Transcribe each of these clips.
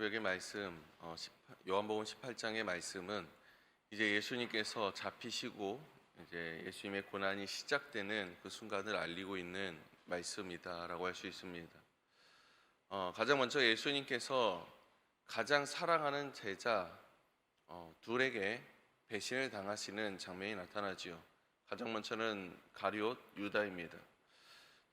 새벽의 말씀, 요한복음 18장의 말씀은 이제 예수님께서 잡히시고 이제 예수님의 고난이 시작되는 그 순간을 알리고 있는 말씀이다라고 할 수 있습니다. 가장 먼저 예수님께서 가장 사랑하는 제자 둘에게 배신을 당하시는 장면이 나타나지요. 가장 먼저는 가룟 유다입니다.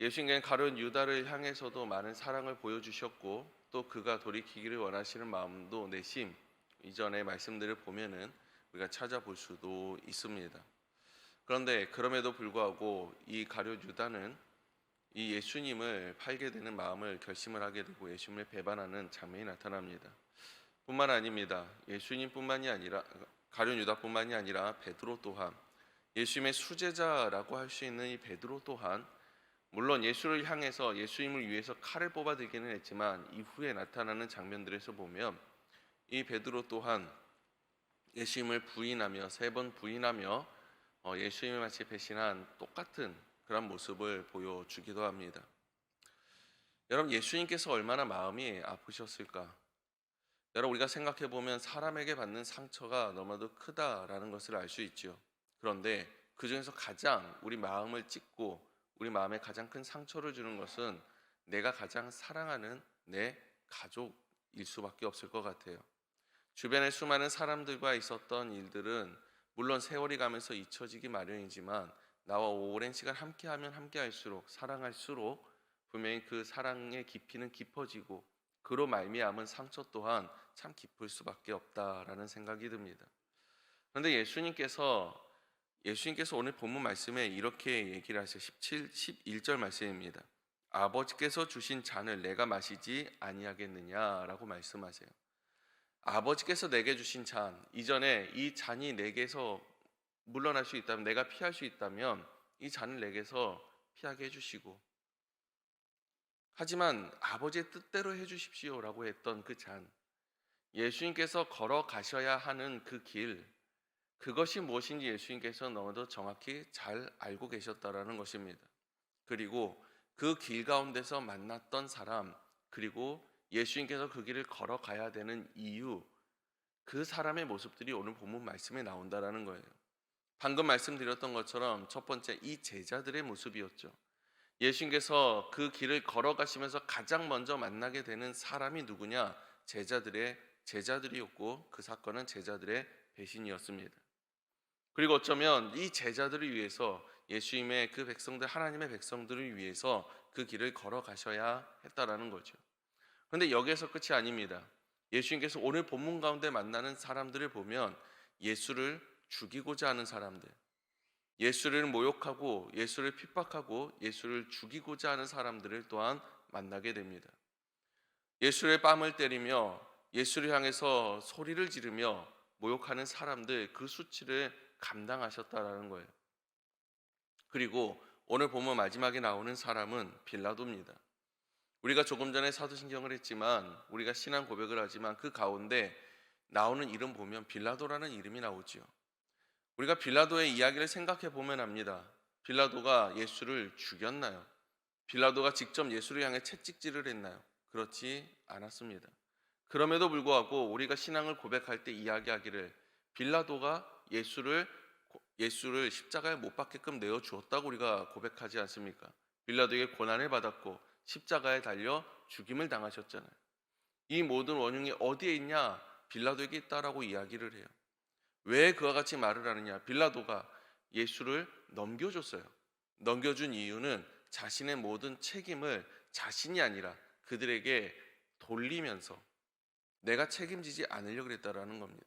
예수님께는 가룟 유다를 향해서도 많은 사랑을 보여주셨고 또 그가 돌이키기를 원하시는 마음도 내심 이전의 말씀들을 보면은 우리가 찾아볼 수도 있습니다. 그런데 그럼에도 불구하고 이 가룟 유다는 이 예수님을 팔게 되는 마음을 결심을 하게 되고 예수님을 배반하는 장면이 나타납니다. 뿐만 아닙니다. 예수님뿐만이 아니라 가룟 유다뿐만이 아니라 베드로 또한 예수님의 수제자라고 할 수 있는 이 베드로 또한 물론 예수를 향해서 예수님을 위해서 칼을 뽑아들기는 했지만 이후에 나타나는 장면들에서 보면 이 베드로 또한 예수님을 부인하며 3번 부인하며 예수님을 마치 배신한 똑같은 그런 모습을 보여주기도 합니다. 여러분, 예수님께서 얼마나 마음이 아프셨을까? 여러분, 우리가 생각해 보면 사람에게 받는 상처가 너무나도 크다라는 것을 알 수 있죠. 그런데 그 중에서 가장 우리 마음을 찢고 우리 마음에 가장 큰 상처를 주는 것은 내가 가장 사랑하는 내 가족일 수밖에 없을 것 같아요. 주변에 수많은 사람들과 있었던 일들은 물론 세월이 가면서 잊혀지기 마련이지만 나와 오랜 시간 함께하면 함께할수록 사랑할수록 분명히 그 사랑의 깊이는 깊어지고 그로 말미암은 상처 또한 참 깊을 수밖에 없다라는 생각이 듭니다. 그런데 예수님께서 오늘 본문 말씀에 이렇게 얘기를 하세요. 11절 말씀입니다. 아버지께서 주신 잔을 내가 마시지 아니하겠느냐라고 말씀하세요. 아버지께서 내게 주신 잔, 이전에 이 잔이 내게서 물러날 수 있다면, 내가 피할 수 있다면 이 잔을 내게서 피하게 해주시고, 하지만 아버지의 뜻대로 해주십시오라고 했던 그 잔, 예수님께서 걸어가셔야 하는 그 길, 그것이 무엇인지 예수님께서 너무도 정확히 잘 알고 계셨다라는 것입니다. 그리고 그 길 가운데서 만났던 사람, 그리고 예수님께서 그 길을 걸어가야 되는 이유, 그 사람의 모습들이 오늘 본문 말씀에 나온다라는 거예요. 방금 말씀드렸던 것처럼 첫 번째 이 제자들의 모습이었죠. 예수님께서 그 길을 걸어가시면서 가장 먼저 만나게 되는 사람이 누구냐? 제자들이었고 그 사건은 제자들의 배신이었습니다. 그리고 어쩌면 이 제자들을 위해서 예수님의 그 백성들, 하나님의 백성들을 위해서 그 길을 걸어가셔야 했다라는 거죠. 그런데 여기에서 끝이 아닙니다. 예수님께서 오늘 본문 가운데 만나는 사람들을 보면 예수를 죽이고자 하는 사람들, 예수를 모욕하고 예수를 핍박하고 예수를 죽이고자 하는 사람들을 또한 만나게 됩니다. 예수의 뺨을 때리며 예수를 향해서 소리를 지르며 모욕하는 사람들, 그 수치를 감당하셨다라는 거예요. 그리고 오늘 보면 마지막에 나오는 사람은 빌라도입니다. 우리가 조금 전에 사도신경을 했지만, 우리가 신앙 고백을 하지만 그 가운데 나오는 이름 보면 빌라도라는 이름이 나오죠. 우리가 빌라도의 이야기를 생각해 보면 압니다. 빌라도가 예수를 죽였나요? 빌라도가 직접 예수를 향해 채찍질을 했나요? 그렇지 않았습니다. 그럼에도 불구하고 우리가 신앙을 고백할 때 이야기하기를 빌라도가 예수를 십자가에 못 박게끔 내어 주었다고 우리가 고백하지 않습니까? 빌라도에게 고난을 받았고 십자가에 달려 죽임을 당하셨잖아요. 이 모든 원흉이 어디에 있냐? 빌라도에게 있다라고 이야기를 해요. 왜 그와 같이 말을 하느냐? 빌라도가 예수를 넘겨줬어요. 넘겨준 이유는 자신의 모든 책임을 자신이 아니라 그들에게 돌리면서 내가 책임지지 않으려고 그랬다라는 겁니다.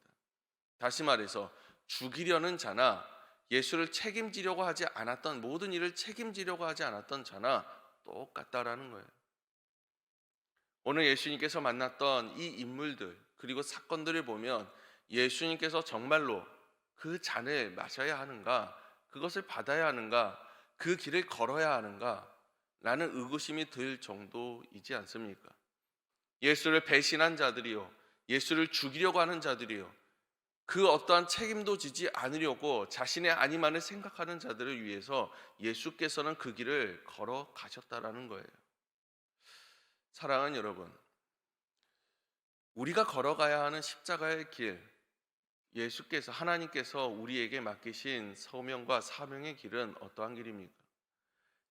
다시 말해서 죽이려는 자나 예수를 책임지려고 하지 않았던, 모든 일을 책임지려고 하지 않았던 자나 똑같다라는 거예요. 오늘 예수님께서 만났던 이 인물들 그리고 사건들을 보면 예수님께서 정말로 그 잔을 마셔야 하는가, 그것을 받아야 하는가, 그 길을 걸어야 하는가 라는 의구심이 들 정도이지 않습니까? 예수를 배신한 자들이요, 예수를 죽이려고 하는 자들이요, 그 어떠한 책임도 지지 않으려고 자신의 아니만을 생각하는 자들을 위해서 예수께서는 그 길을 걸어가셨다라는 거예요. 사랑하는 여러분, 우리가 걸어가야 하는 십자가의 길, 예수께서 하나님께서 우리에게 맡기신 소명과 사명의 길은 어떠한 길입니까?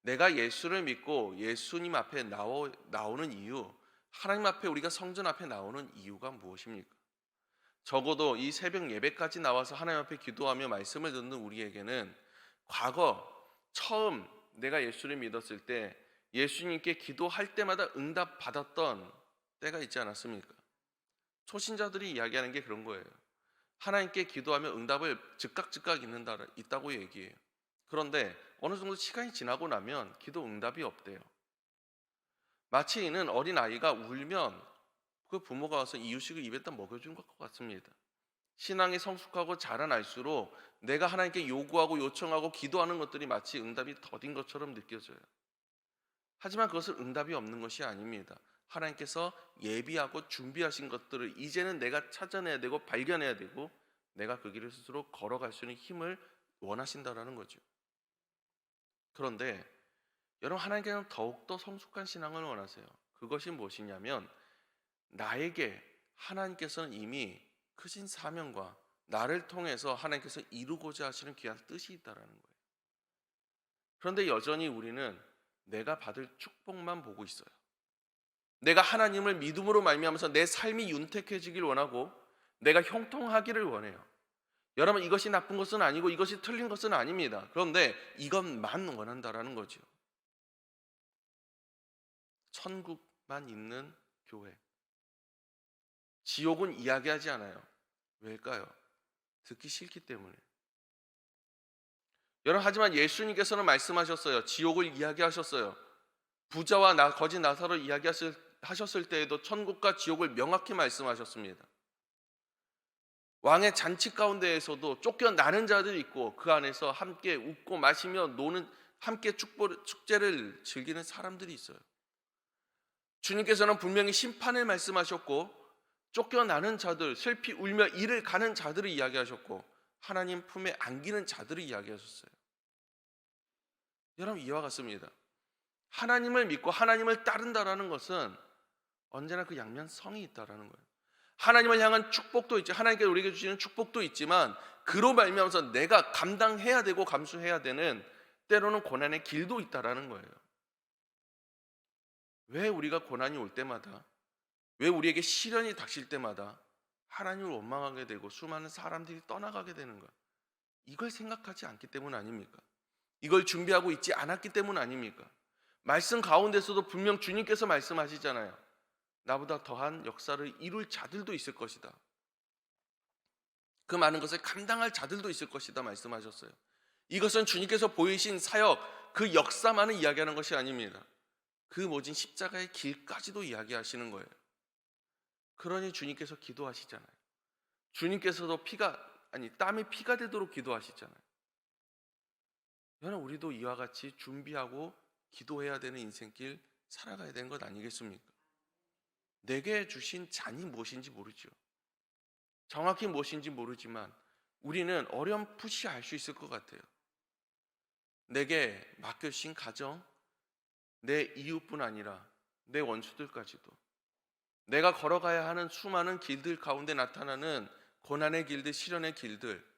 내가 예수를 믿고 예수님 앞에 나오는 이유, 하나님 앞에 우리가 성전 앞에 나오는 이유가 무엇입니까? 적어도 이 새벽 예배까지 나와서 하나님 앞에 기도하며 말씀을 듣는 우리에게는 과거 처음 내가 예수를 믿었을 때 예수님께 기도할 때마다 응답 받았던 때가 있지 않았습니까? 초신자들이 이야기하는 게 그런 거예요. 하나님께 기도하면 응답을 즉각 있다고 얘기해요. 그런데 어느 정도 시간이 지나고 나면 기도 응답이 없대요. 마치 이는 어린아이가 울면 그 부모가 와서 이유식을 입에다 먹여준 것 같습니다. 신앙이 성숙하고 자라날수록 내가 하나님께 요구하고 요청하고 기도하는 것들이 마치 응답이 더딘 것처럼 느껴져요. 하지만 그것은 응답이 없는 것이 아닙니다. 하나님께서 예비하고 준비하신 것들을 이제는 내가 찾아내야 되고 발견해야 되고 내가 그 길을 스스로 걸어갈 수 있는 힘을 원하신다라는 거죠. 그런데 여러분, 하나님께서는 더욱더 성숙한 신앙을 원하세요. 그것이 무엇이냐면 나에게 하나님께서는 이미 크신 사명과 나를 통해서 하나님께서 이루고자 하시는 귀한 뜻이 있다라는 거예요. 그런데 여전히 우리는 내가 받을 축복만 보고 있어요. 내가 하나님을 믿음으로 말미암아서 내 삶이 윤택해지길 원하고 내가 형통하기를 원해요. 여러분, 이것이 나쁜 것은 아니고 이것이 틀린 것은 아닙니다. 그런데 이것만 원한다라는 거죠. 천국만 있는 교회. 지옥은 이야기하지 않아요. 왜일까요? 듣기 싫기 때문에. 여러분, 하지만 예수님께서는 말씀하셨어요. 지옥을 이야기하셨어요. 부자와 거지 나사로 이야기하셨을 때에도 천국과 지옥을 명확히 말씀하셨습니다. 왕의 잔치 가운데에서도 쫓겨나는 자들이 있고 그 안에서 함께 웃고 마시며 노는, 함께 축제를 즐기는 사람들이 있어요. 주님께서는 분명히 심판을 말씀하셨고 쫓겨나는 자들, 슬피 울며 이를 가는 자들을 이야기하셨고 하나님 품에 안기는 자들을 이야기하셨어요. 여러분, 이와 같습니다. 하나님을 믿고 하나님을 따른다라는 것은 언제나 그 양면성이 있다라는 거예요. 하나님을 향한 축복도 있지, 하나님께서 우리에게 주시는 축복도 있지만 그로 말미암아서 내가 감당해야 되고 감수해야 되는 때로는 고난의 길도 있다라는 거예요. 왜 우리가 고난이 올 때마다, 왜 우리에게 시련이 닥칠 때마다 하나님을 원망하게 되고 수많은 사람들이 떠나가게 되는 거예요? 이걸 생각하지 않기 때문 아닙니까? 이걸 준비하고 있지 않았기 때문 아닙니까? 말씀 가운데서도 분명 주님께서 말씀하시잖아요. 나보다 더한 역사를 이룰 자들도 있을 것이다. 그 많은 것을 감당할 자들도 있을 것이다 말씀하셨어요. 이것은 주님께서 보이신 사역, 그 역사만을 이야기하는 것이 아닙니다. 그 모진 십자가의 길까지도 이야기하시는 거예요. 그러니 주님께서 기도하시잖아요. 주님께서도 땀이 피가 되도록 기도하시잖아요. 여러분, 우리도 이와 같이 준비하고 기도해야 되는 인생길 살아가야 되는 것 아니겠습니까? 내게 주신 잔이 무엇인지 모르죠. 정확히 무엇인지 모르지만 우리는 어렴풋이 알 수 있을 것 같아요. 내게 맡겨주신 가정, 내 이웃뿐 아니라 내 원수들까지도, 내가 걸어가야 하는 수많은 길들 가운데 나타나는 고난의 길들, 시련의 길들,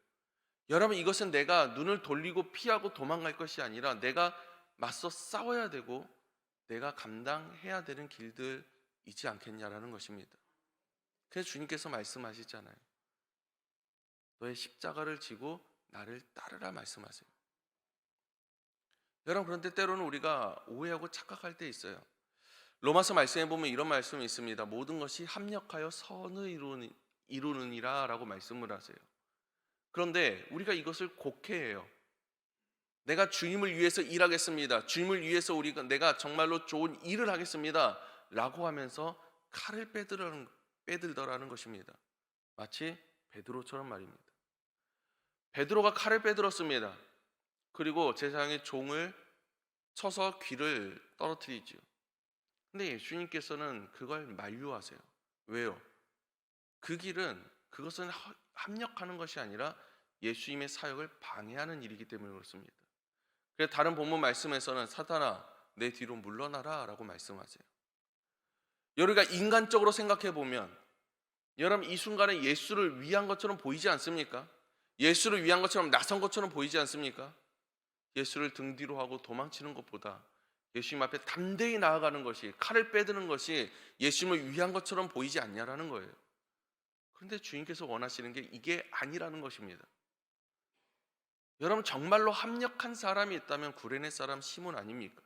여러분, 이것은 내가 눈을 돌리고 피하고 도망갈 것이 아니라 내가 맞서 싸워야 되고 내가 감당해야 되는 길들이지 않겠냐라는 것입니다. 그래서 주님께서 말씀하시잖아요. 너의 십자가를 지고 나를 따르라 말씀하세요. 여러분, 그런데 때로는 우리가 오해하고 착각할 때 있어요. 로마서 말씀에 보면 이런 말씀이 있습니다. 모든 것이 합력하여 선을 이루느니라 라고 말씀을 하세요. 그런데 우리가 이것을 곡해해요. 내가 주님을 위해서 일하겠습니다. 주님을 위해서 내가 정말로 좋은 일을 하겠습니다 라고 하면서 칼을 빼들더라는 것입니다. 마치 베드로처럼 말입니다. 베드로가 칼을 빼들었습니다. 그리고 제사장의 종을 쳐서 귀를 떨어뜨리죠. 근데 예수님께서는 그걸 만류하세요. 왜요? 그것은 합력하는 것이 아니라 예수님의 사역을 방해하는 일이기 때문에 그렇습니다. 그래서 다른 본문 말씀에서는 사탄아 내 뒤로 물러나라 라고 말씀하세요. 우리가 인간적으로 생각해 보면 여러분, 이 순간에 예수를 위한 것처럼 보이지 않습니까? 예수를 위한 것처럼 나선 것처럼 보이지 않습니까? 예수를 등 뒤로 하고 도망치는 것보다 예수님 앞에 담대히 나아가는 것이, 칼을 빼드는 것이 예수님을 위한 것처럼 보이지 않냐라는 거예요. 그런데 주님께서 원하시는 게 이게 아니라는 것입니다. 여러분, 정말로 합력한 사람이 있다면 구레네 사람 시몬 아닙니까?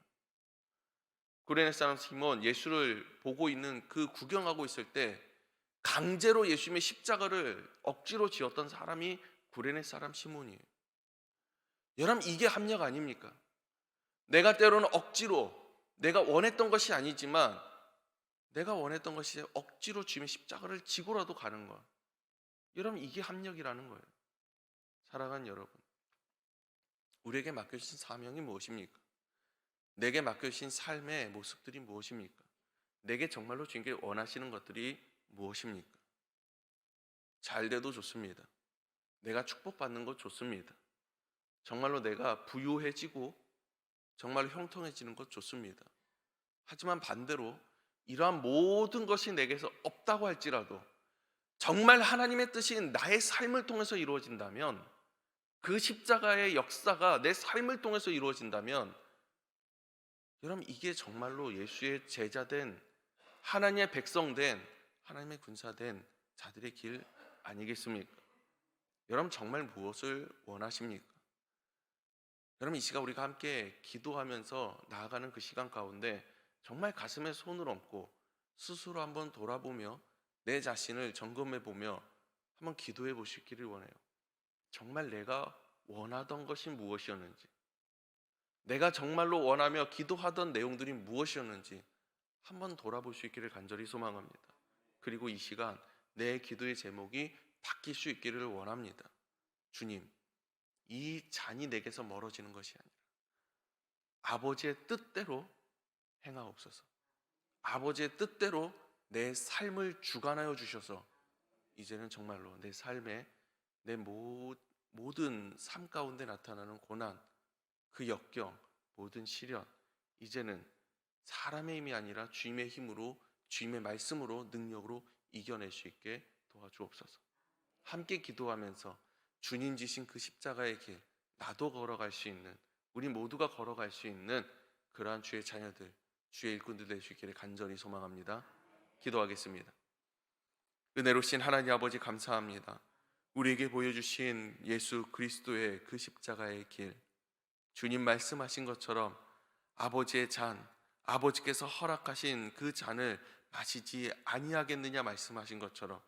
구레네 사람 시몬, 예수를 보고 있는 그 구경하고 있을 때 강제로 예수님의 십자가를 억지로 지었던 사람이 구레네 사람 시몬이에요. 여러분, 이게 합력 아닙니까? 내가 때로는 억지로, 내가 원했던 것이 아니지만 내가 원했던 것이 억지로 주님의 십자가를 지고라도 가는 것. 여러분, 이게 합력이라는 거예요. 사랑하는 여러분, 우리에게 맡겨주신 사명이 무엇입니까? 내게 맡겨주신 삶의 모습들이 무엇입니까? 내게 정말로 주님께 원하시는 것들이 무엇입니까? 잘 돼도 좋습니다. 내가 축복받는 것 좋습니다. 정말로 내가 부유해지고 정말로 형통해지는 것 좋습니다. 하지만 반대로 이러한 모든 것이 내게서 없다고 할지라도 정말 하나님의 뜻이 나의 삶을 통해서 이루어진다면, 그 십자가의 역사가 내 삶을 통해서 이루어진다면, 여러분, 이게 정말로 예수의 제자된, 하나님의 백성된, 하나님의 군사된 자들의 길 아니겠습니까? 여러분, 정말 무엇을 원하십니까? 여러분, 이 시간 우리가 함께 기도하면서 나아가는 그 시간 가운데 정말 가슴에 손을 얹고 스스로 한번 돌아보며 내 자신을 점검해 보며 한번 기도해 보시기를 원해요. 정말 내가 원하던 것이 무엇이었는지, 내가 정말로 원하며 기도하던 내용들이 무엇이었는지 한번 돌아볼 수 있기를 간절히 소망합니다. 그리고 이 시간 내 기도의 제목이 바뀔 수 있기를 원합니다. 주님, 이 잔이 내게서 멀어지는 것이 아니라 아버지의 뜻대로 행하옵소서. 아버지의 뜻대로 내 삶을 주관하여 주셔서 이제는 정말로 내 삶에, 내 모든 삶 가운데 나타나는 고난, 그 역경, 모든 시련, 이제는 사람의 힘이 아니라 주님의 힘으로, 주님의 말씀으로, 능력으로 이겨낼 수 있게 도와주옵소서. 함께 기도하면서 주님 지신 그 십자가의 길, 나도 걸어갈 수 있는, 우리 모두가 걸어갈 수 있는 그러한 주의 자녀들, 주의 일꾼들 될 수 있기를 간절히 소망합니다. 기도하겠습니다. 은혜로우신 하나님 아버지, 감사합니다. 우리에게 보여주신 예수 그리스도의 그 십자가의 길, 주님 말씀하신 것처럼 아버지의 잔, 아버지께서 허락하신 그 잔을 마시지 아니하겠느냐 말씀하신 것처럼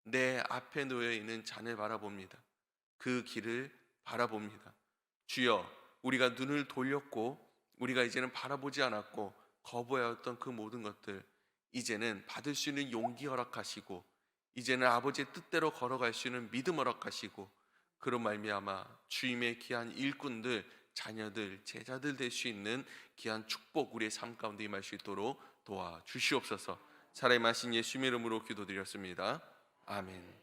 내 앞에 놓여 있는 잔을 바라봅니다. 그 길을 바라봅니다. 주여, 우리가 눈을 돌렸고 우리가 이제는 바라보지 않았고 거부하였던 그 모든 것들, 이제는 받을 수 있는 용기 허락하시고, 이제는 아버지의 뜻대로 걸어갈 수 있는 믿음 허락하시고, 그런 말미암아 주님의 귀한 일꾼들, 자녀들, 제자들 될 수 있는 귀한 축복 우리의 삶 가운데 임할 수 있도록 도와주시옵소서. 살아계신 예수님의 이름으로 기도드렸습니다. 아멘.